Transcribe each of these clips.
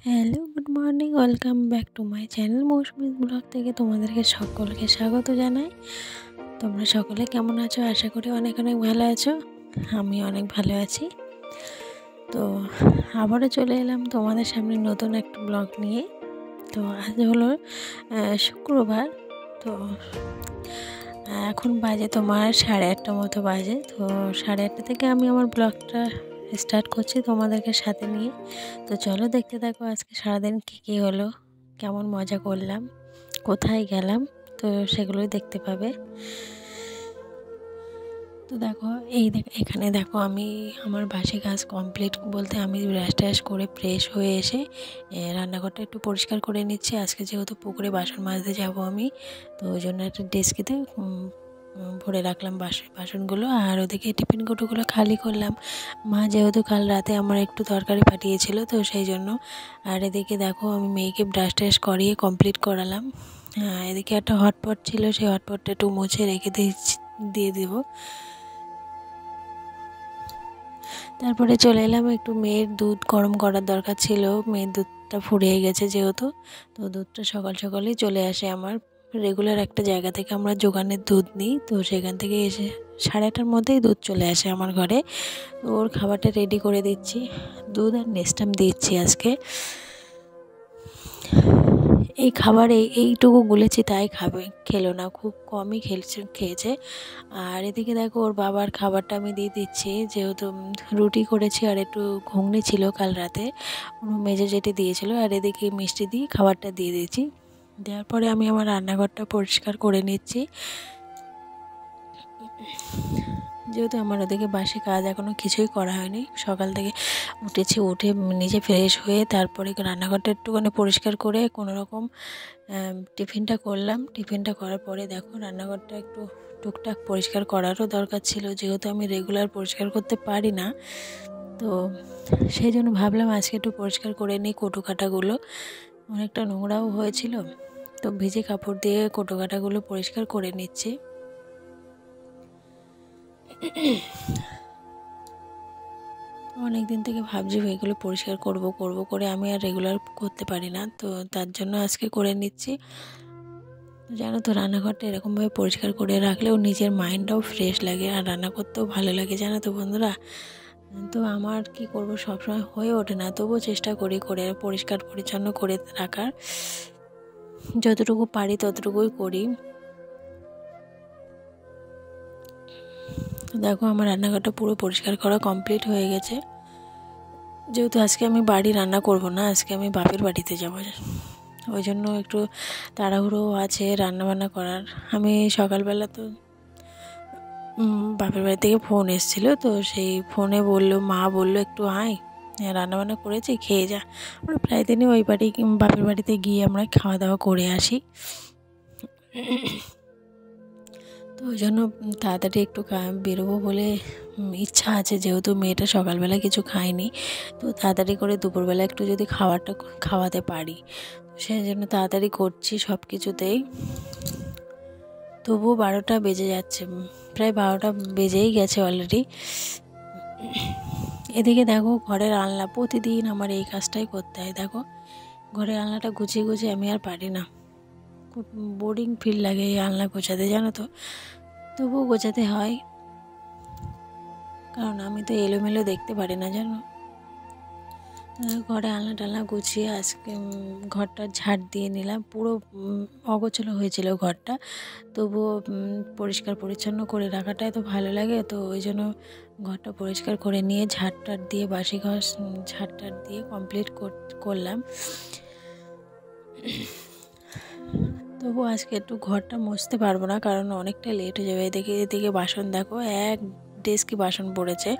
Hello, good morning, welcome back to my channel Mousumi's blog থেকে তোমাদেরকে সকলকে স্বাগত জানাই। তোমরা সকলে কেমন আছো? আশা করি অনেক অনেক ভালো আছো। আমি অনেক ভালো আছি। তো আবারও চলে এলাম তোমাদের সামনে নতুন একটা ব্লগ নিয়ে। তো আজ হলো শুক্রবার। তো এখন বাজে তোমার 8:30 মতো বাজে। তো 8:30 থেকে আমি আমার ব্লগটা স্টার্ট করছি তোমাদেরকে সাথে নিয়ে। তো চলো দেখতে থাকো আজকে সারাদিন কী হলো, কেমন মজা করলাম, কোথায় গেলাম, তো সেগুলোই দেখতে পাবে। তো দেখো এখানে দেখো আমি আমার বাসি কাজ কমপ্লিট বলতে আমি ব্রাশ ট্রাশ করে ফ্রেশ হয়ে এসে রান্নাঘরটা একটু পরিষ্কার করে নিচ্ছি। আজকে যেহেতু পুকুরে বাসন মাজতে যাব আমি, তো ওই জন্য একটা ডেস্কিতে ভরে রাখলাম বাসনগুলো। আর ওদিকে টিফিন কৌটোগুলো খালি করলাম। মা যেহেতু কাল রাতে আমার একটু তরকারি পাঠিয়েছিল, তো সেই জন্য। আর এদিকে দেখো আমি মেয়েকে ব্রাশ ট্রাশ করিয়ে কমপ্লিট করালাম। এদিকে একটা হটপট ছিল, সেই হটপটটা একটু মুছে রেখে দিয়ে দেবো। তারপরে চলে এলাম, একটু মেয়ের দুধ গরম করার দরকার ছিল। মেয়ের দুধটা ফুরিয়ে গেছে যেহেতু, তো দুধটা সকাল সকালেই চলে আসে আমার রেগুলার একটা জায়গা থেকে আমরা জোগানের দুধ নিই। তো সেখান থেকে এসে 8:30টার মধ্যেই দুধ চলে আসে আমার ঘরে। তো ওর খাবারটা রেডি করে দিচ্ছি, দুধ আর নেস্টাম দিচ্ছি আজকে। এই খাবার এইটুকু গুলেছি তাই খেলো না, খুব কমই খেয়েছে। আর এদিকে দেখো ওর বাবার খাবারটা আমি দিয়ে দিচ্ছি, যেহেতু রুটি করেছি আর একটু ঘুগনি ছিল কাল রাতে, মেজে যেটি দিয়েছিল। আর এদিকে মিষ্টি দিয়ে খাবারটা দিয়ে দিয়েছি। দেওয়ার পরে আমি আমার রান্নাঘরটা পরিষ্কার করে নিচ্ছি, যেহেতু আমার ওদিকে বাসি কাজ এখনও কিছুই করা হয়নি। সকাল থেকে উঠে নিজে ফ্রেশ হয়ে তারপরে রান্নাঘরটা একটুখানি পরিষ্কার করে কোনো রকম টিফিনটা করলাম। টিফিনটা করার পরে দেখো রান্নাঘরটা একটু টুকটাক পরিষ্কার করারও দরকার ছিল, যেহেতু আমি রেগুলার পরিষ্কার করতে পারি না। তো সেই জন্য ভাবলাম আজকে একটু পরিষ্কার করে নিই। কৌটোকাটাগুলো অনেকটা নোংরাও হয়েছিল, তো ভিজে কাপড় দিয়ে কৌটোকাটাগুলো পরিষ্কার করে নিচ্ছি। অনেক দিন থেকে ভাবছি এগুলো পরিষ্কার করব করে আমি আর রেগুলার করতে পারি না, তো তার জন্য আজকে করে নিচ্ছি। জানো তো রান্নাঘরটা এরকমভাবে পরিষ্কার করে রাখলেও নিজের মাইন্ডটাও ফ্রেশ লাগে আর রান্না করতেও ভালো লাগে, জানো তো বন্ধুরা। তো আমার কি করব, সবসময় হয়ে ওঠে না, তবুও চেষ্টা করি করে পরিষ্কার পরিচ্ছন্ন করে রাখার। যতটুকু পারি ততটুকুই করি। দেখো আমার রান্নাঘরটা পুরো পরিষ্কার করা কমপ্লিট হয়ে গেছে। যেহেতু আজকে আমি বাড়ি রান্না করব না, আজকে আমি বাপের বাড়িতে যাব, ওই জন্য একটু তাড়াহুড়ো আছে রান্নাবান্না করার। আমি সকালবেলা তো বাপের বাড়ি থেকে ফোন এসেছিলো, তো সেই ফোনে মা বললো একটু আয়, রান্নাবান্না করেছি খেয়ে যা। আমরা প্রায় দিনই ওই বাপের বাড়িতে গিয়ে আমরা খাওয়া দাওয়া করে আসি। তো ওই জন্য তাড়াতাড়ি একটু বেরোবো বলে ইচ্ছা আছে, যেহেতু মেয়েটা সকালবেলা কিছু খায়নি, তো তাড়াতাড়ি করে দুপুরবেলা একটু যদি খাবারটা খাওয়াতে পারি, সেই জন্য তাড়াতাড়ি করছি সব কিছুতেই। তবুও 12টা বেজে যাচ্ছে, প্রায় 12টা বেজেই গেছে অলরেডি। এদিকে দেখো ঘরের আলনা, প্রতিদিন আমার এই কাজটাই করতে হয়। দেখো ঘরের আলনাটা গুছিয়ে আমি আর পারি না, খুব বোরিং ফিল লাগে এই আলনা গোছাতে, জানো তো। তবুও গোছাতে হয়, কারণ আমি তো এলোমেলো দেখতে পারি না, জানো। ঘরে আলনা টালনা গুছিয়ে আজকে ঘরটা ঝাড় দিয়ে নিলাম। পুরো অগোছালো হয়েছিল ঘরটা, তবুও পরিষ্কার পরিচ্ছন্ন করে রাখাটাই তো ভালো লাগে। তো ওই জন্য ঘরটা পরিষ্কার করে নিয়ে ঝাড়টার দিয়ে বাসি ঘর ঝাড়টার দিয়ে কমপ্লিট করলাম। তবু আজকে একটু ঘরটা মুছতে পারবো না, কারণ অনেকটা লেট হয়ে যাবে। এদিকে বাসন দেখো এক ডেস্কি বাসন পড়েছে।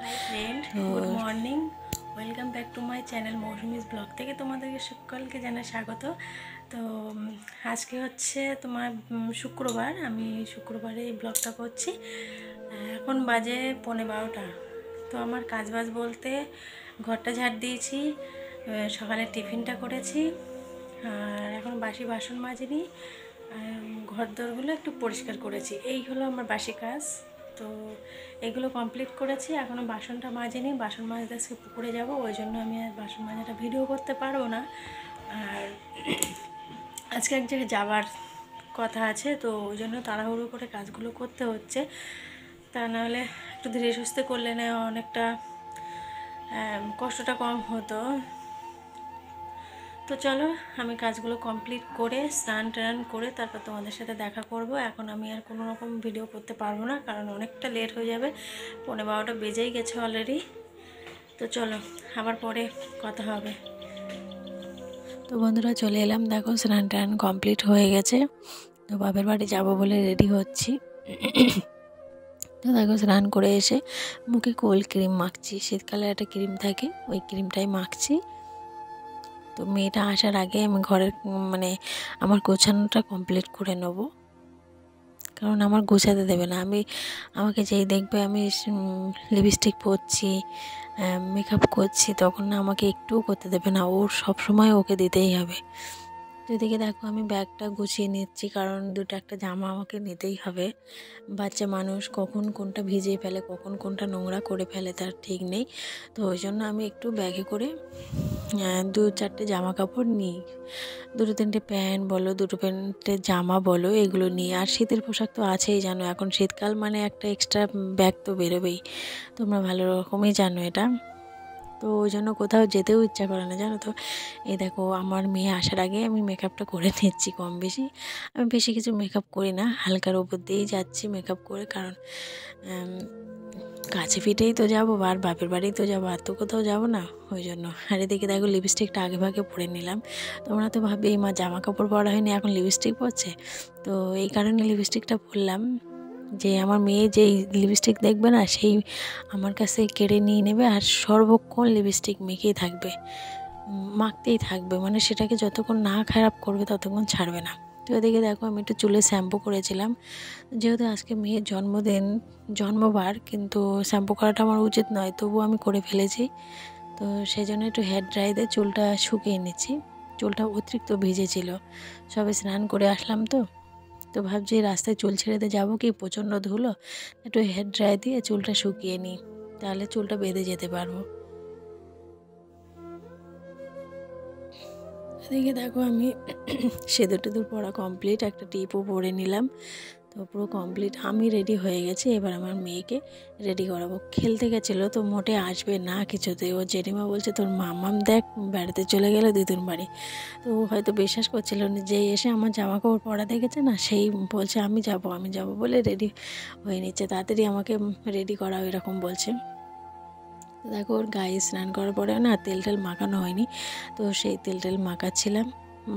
Good morning, welcome back to my channel Mousumi's blog থেকে তোমাদেরকে সকলকে জানাই স্বাগত। তো আজকে হচ্ছে তোমার শুক্রবার, আমি শুক্রবারে এই ব্লগটা করছি। এখন বাজে 11:15। তো আমার কাজবাজ বলতে ঘরটা ঝাড় দিয়েছি, সকালে টিফিনটা করেছি, আর এখন বাসি বাসন মাজিনি, ঘর দোরগুলো একটু পরিষ্কার করেছি। এই হলো আমার বাসি কাজ। তো এগুলো কমপ্লিট করেছি, এখনও বাসনটা মাজিনি। বাসন মাজতে আজকে পুকুরে যাব, ওই জন্য আমি আর বাসন মাজাটা ভিডিও করতে পারবো না। আর আজকে এক জায়গায় যাওয়ার কথা আছে, তো ওই জন্য তাড়াহুড়ো করে কাজগুলো করতে হচ্ছে। তা নাহলে একটু ধীরে সুস্থে করলে না অনেকটা কষ্টটা কম হতো। তো চলো আমি কাজগুলো কমপ্লিট করে স্নান টান করে তারপর তোমাদের সাথে দেখা করব। এখন আমি আর কোনো রকম ভিডিও করতে পারবো না, কারণ অনেকটা লেট হয়ে যাবে, 11:30 বেজেই গেছে অলরেডি। তো চলো আবার পরে কথা হবে। তো বন্ধুরা চলে এলাম, দেখো স্নান টান কমপ্লিট হয়ে গেছে। তো বাপের বাড়ি যাব বলে রেডি হচ্ছি। তো দেখো স্নান করে এসে মুখে কোল্ড ক্রিম মাখছি, শীতকালে একটা ক্রিম থাকে, ওই ক্রিমটাই মাখছি। তো মেয়েটা আসার আগে আমি ঘরের মানে আমার গোছানোটা কমপ্লিট করে নেব, কারণ আমার গোছাতে দেবে না। আমাকে যেই দেখবে আমি লিপস্টিক পরছি, মেকআপ করছি, তখন না আমাকে একটুও করতে দেবে না, ওর সব সময় ওকে দিতেই হবে। তো এদিকে দেখো আমি ব্যাগটা গুছিয়ে নিচ্ছি, কারণ দুটো একটা জামা আমাকে নিতেই হবে। বাচ্চা মানুষ কখন কোনটা ভিজিয়ে ফেলে, কখন কোনটা নোংরা করে ফেলে তার ঠিক নেই। তো ওই জন্য আমি একটু ব্যাগে করে 2-4টে জামা কাপড় নিই, 2-3টে প্যান্ট বলো, 2 প্যান্টের জামা বলো, এগুলো নিই। আর শীতের পোশাক তো আছেই, জানো এখন শীতকাল মানে একটা এক্সট্রা ব্যাগ তো বেরোবেই, তোমরা ভালো রকমই জানো এটা। তো ওই জন্য কোথাও যেতেও ইচ্ছা করে না, জানো তো। এই দেখো আমার মেয়ে আসার আগে আমি মেকআপটা করে নিচ্ছি কম বেশি। আমি বেশি কিছু মেকআপ করি না, হালকার উপর দিয়েই যাচ্ছি মেকআপ করে, কারণ কাছে ফিটেই তো যাবো, আর বাপের বাড়িই তো যাবো, আর তো কোথাও যাবো না, ওই জন্য। আর এদিকে দেখো লিপস্টিকটা আগে ভাগে পরে নিলাম। তোমরা তো ভাববে এই মা জামা কাপড় পরা হয়নি এখন লিপস্টিক পরছে, তো এই কারণে লিপস্টিকটা পরলাম যে আমার মেয়ে যেই লিপস্টিক দেখবে না সেই আমার কাছে কেড়ে নিয়ে নেবে, আর সর্বক্ষণ লিপস্টিক মেখেই থাকবে, মাখতেই থাকবে, মানে সেটাকে যতক্ষণ না খারাপ করবে ততক্ষণ ছাড়বে না। তো এদিকে দেখো আমি একটু চুলে শ্যাম্পু করেছিলাম, যেহেতু আজকে মেয়ের জন্মবার, কিন্তু শ্যাম্পু করাটা আমার উচিত নয়, তবু আমি করে ফেলেছি। তো সেই জন্য একটু হেয়ার ড্রাই দিয়ে চুলটা শুকিয়ে নিচ্ছি, চুলটা অতিরিক্ত ভিজেছিল, সবে স্নান করে আসলাম। তো ভাবছি রাস্তায় চুল ছেড়ে দিয়ে যাবো কি, প্রচণ্ড ধুলো, একটু হেয়ার ড্রাই দিয়ে চুলটা শুকিয়ে নিই, তাহলে চুলটা বেঁধে যেতে পারবো। এদিকে দেখো আমি সিঁদুর টিঁদুর পরা কমপ্লিট, একটা টিপও পরে নিলাম, তো পুরো কমপ্লিট আমি রেডি হয়ে গেছি। এবার আমার মেয়েকে রেডি করাবো। খেলতে গেছিলো তো মোটে আসবে না কিছুতে, ও জেঠিমা বলছে তোর মাম্মাম দেখ বেড়াতে চলে গেলো দিদুর বাড়ি। তো ও হয়তো বিশ্বাস করছিল না, যে এসে আমার জামা কাপড় পরা দেখেছে না, সেই বলছে আমি যাব বলে রেডি হয়ে নিচ্ছে, তাড়াতাড়ি আমাকে রেডি করাও এরকম বলছে। তো দেখো ওর গায়ে স্নান করার পরে না তেল মাখানো হয়নি, তো সেই তেল মাখাচ্ছিলাম,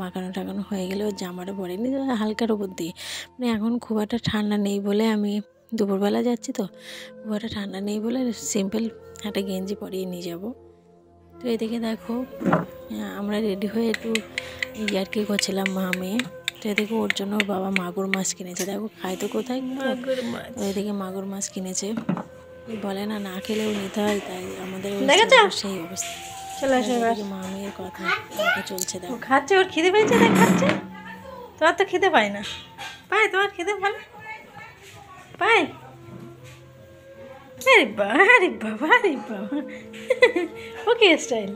মাখানো টাকানো হয়ে গেলে ওর জামাটা পরেনি হালকার উপর দিয়ে, মানে এখন খুব একটা ঠান্ডা নেই বলে, আমি দুপুরবেলা যাচ্ছি তো খুব একটা ঠান্ডা নেই বলে সিম্পল একটা গেঞ্জি পরিয়ে নিয়ে যাব। তো এদিকে দেখো আমরা রেডি হয়ে একটু ইয়ার্কি করছিলাম মা মেয়ে। তো এদিকে ওর জন্য ওর বাবা মাগুর মাছ কিনেছে, দেখো খায় তো কোথায়, মাগুর মাছ, তো এদিকে মাগুর মাছ কিনেছে, বলে না না খেলেও নিতে হয়, তাই আমাদের সেই অবস্থা। চলে আসে মা মেয়ের কথা চলছে, দেখো খাচ্ছে, ওর খিদে পেয়েছে তাই খাচ্ছে। তোমার তো খিদে পায় না, পায় তোমার খিদে ভালো পায়। আরে বাবা আরে বাবা আরে বাবা, ওকে স্টাইল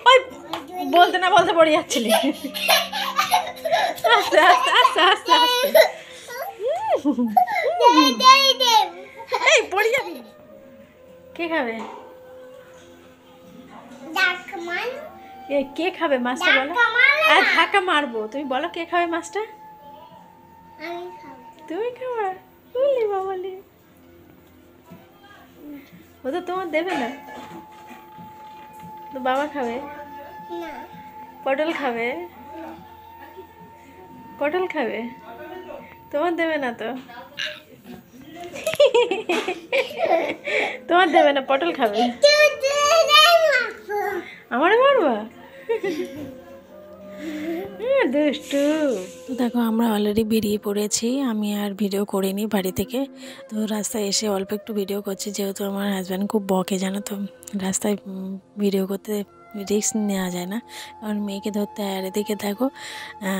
ওই বলতে না বলতে পড়ে যাচ্ছিলে, আস্তে আস্তে আস্তে আস্তে আস্তে এই পড়ে যাবি। কে খাবে, কে খাবে মাছটা বলো, আর ধাক্কা মারবো, তুমি বলো কে খাবে মাছটা, তুমি খাবা, বলি বাবলি, ও তো তোমার দেবে না, তো বাবা খাবে, পটল খাবে, পটল খাবে, তোমার দেবে না তো, তোমার দেবে না, পটল খাবে, আমারে মারবা দুষ্টু। তো দেখো আমরা অলরেডি বেরিয়ে পড়েছি, আমি আর ভিডিও করিনি বাড়ি থেকে, তো রাস্তায় এসে অল্প একটু ভিডিও করছি, যেহেতু আমার হাজব্যান্ড খুব বকে জানো তো, রাস্তায় ভিডিও করতে রিস্ক নেওয়া যায় না, কারণ মেয়েকে ধরতে হয়। আর এদিকে দেখো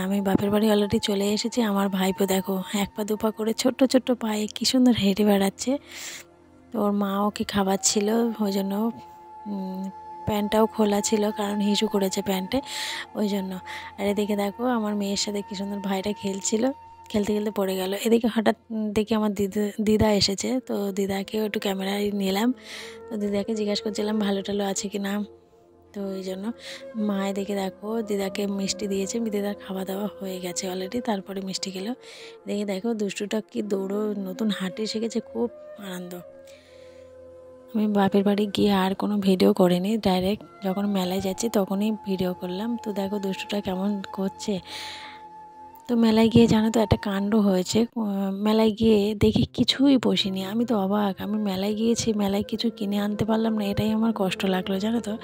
আমি বাপের বাড়ি অলরেডি চলে এসেছি। আমার ভাইপো দেখো 1 পা 2 পা করে ছোট্ট ছোট্ট পায়ে কী সুন্দর হেঁটে বেড়াচ্ছে। তো ওর মা ওকে খাওয়াচ্ছিল, ওই জন্য প্যান্টটাও খোলা ছিল, কারণ হিসু করেছে প্যান্টে, ওই জন্য। আর এদিকে দেখো আমার মেয়ের সাথে কী সুন্দর ভাইটা খেলছিল, খেলতে খেলতে পড়ে গেল। এদিকে হঠাৎ দেখি আমার দিদা এসেছে, তো দিদাকেও একটু ক্যামেরায় নিলাম। তো দিদাকে জিজ্ঞাসা করছিলাম ভালো টালো আছে কি না। তো ওই জন্য মা এদিকে দেখো দিদাকে মিষ্টি দিয়েছে, দিদার খাওয়া দাওয়া হয়ে গেছে অলরেডি, তারপরে মিষ্টি খেলো। এদিকে দেখো দুষ্টুটা কি দৌড়ো, নতুন হাঁটতে শিখেছে, খুব আনন্দ। আমি বাপের বাড়ি গিয়ে আর কোনো ভিডিও করিনি, ডাইরেক্ট যখন মেলায় যাচ্ছি তখনই ভিডিও করলাম। তো দেখো দুষ্টুটা কেমন করছে। তো মেলায় গিয়ে জানো তো একটা কাণ্ড হয়েছে, মেলায় গিয়ে দেখি কিছুই বসিনি। আমি তো অবাক, আমি মেলায় গিয়েছি, মেলায় কিছু কিনে আনতে পারলাম না, এটাই আমার কষ্ট লাগলো জানো তো।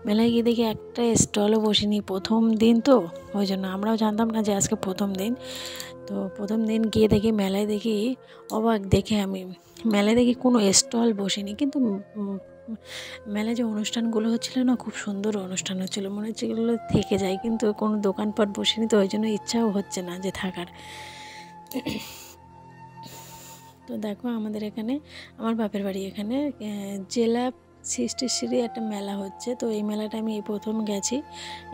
মেলায় গিয়ে দেখি একটা স্টলও বসিনি, প্রথম দিন তো, ওই জন্য আমরাও জানতাম না যে আজকে প্রথম দিন। তো প্রথম দিন গিয়ে দেখি মেলায়, দেখি অবাক দেখে আমি, মেলায় দেখি কোনো স্টল বসেনি। কিন্তু মেলায় যে অনুষ্ঠানগুলো হচ্ছিলো না, খুব সুন্দর অনুষ্ঠান হচ্ছিলো, মনে হচ্ছে এগুলো থেকে যায়, কিন্তু কোনো দোকানপাট বসেনি, তো ওই জন্য ইচ্ছাও হচ্ছে না যে থাকার। তো দেখো আমাদের এখানে, আমার বাপের বাড়ি এখানে জেলা সৃষ্টিশ্রী একটা মেলা হচ্ছে। তো এই মেলাটা আমি এই প্রথম গেছি,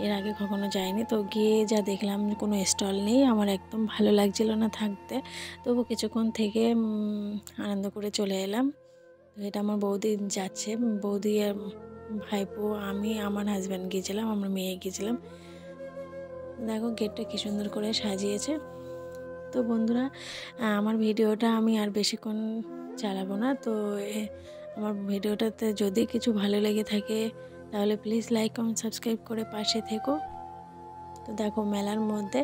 এর আগে কখনো যাইনি। তো গিয়ে যা দেখলাম কোনো স্টল নেই, আমার একদম ভালো লাগছিল না থাকতে। তবু কিছুক্ষণ থেকে আনন্দ করে চলে এলাম। তো এটা আমার বৌদি যাচ্ছে, বৌদি আর ভাইপো, আমি, আমার হাজব্যান্ড গিয়েছিলাম, আমার মেয়ে গিয়েছিলাম। দেখো গেটটা কী সুন্দর করে সাজিয়েছে। তো বন্ধুরা আমার ভিডিওটা আমি আর বেশিক্ষণ চালাবো না। তো আমার ভিডিওটাতে যদি কিছু ভালো লেগে থাকে তাহলে প্লিজ লাইক কমেন্ট সাবস্ক্রাইব করে পাশে থেকো। তো দেখো মেলার মধ্যে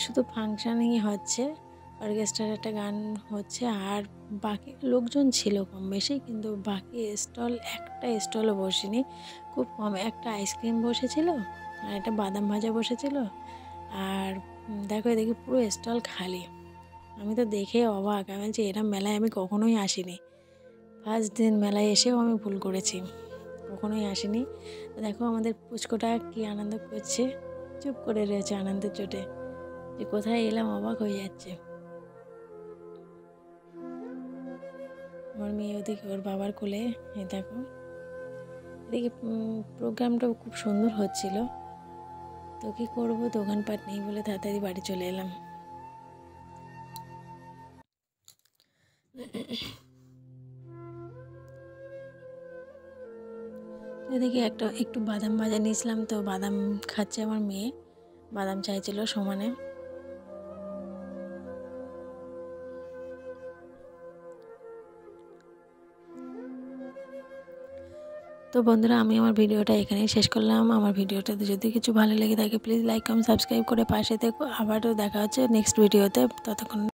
শুধু ফাংশানই হচ্ছে, অর্কেস্ট্রার একটা গান হচ্ছে, আর বাকি লোকজন ছিল কম বেশি, কিন্তু বাকি স্টল একটা স্টলও বসেনি, খুব কম। একটা আইসক্রিম বসেছিল আর একটা বাদাম ভাজা বসেছিল, আর দেখো এদিকে পুরো স্টল খালি। আমি তো দেখে অবাক, আমি বলছি এরম মেলায় আমি কখনোই আসিনি, ফার্স্ট দিন মেলায় এসেও আমি ভুল করেছি, কখনোই আসিনি। তো দেখো আমাদের পুচকোটা কি আনন্দ করছে, চুপ করে রয়েছে আনন্দের চোটে, যে কোথায় এলাম অবাক হয়ে যাচ্ছে। আমার মেয়ে ওদিকে ওর বাবার কোলে, এই দেখো এদিকে প্রোগ্রামটাও খুব সুন্দর হচ্ছিল। তো কী করবো, দোকানপাট নেই বলে তাড়াতাড়ি বাড়ি চলে এলাম। এদিকে একটু বাদাম ভাজা নিয়েছিলাম, তো বাদাম খাচ্ছে আমার মেয়ে, বাদাম চাইছিল সমানে। তো বন্ধুরা আমি আমার ভিডিওটা এখানেই শেষ করলাম। আমার ভিডিওটাতে যদি কিছু ভালো লেগে থাকে প্লিজ লাইক কমেন্ট সাবস্ক্রাইব করে পাশে থেকো। আবারও দেখা হচ্ছে নেক্সট ভিডিওতে, ততক্ষণ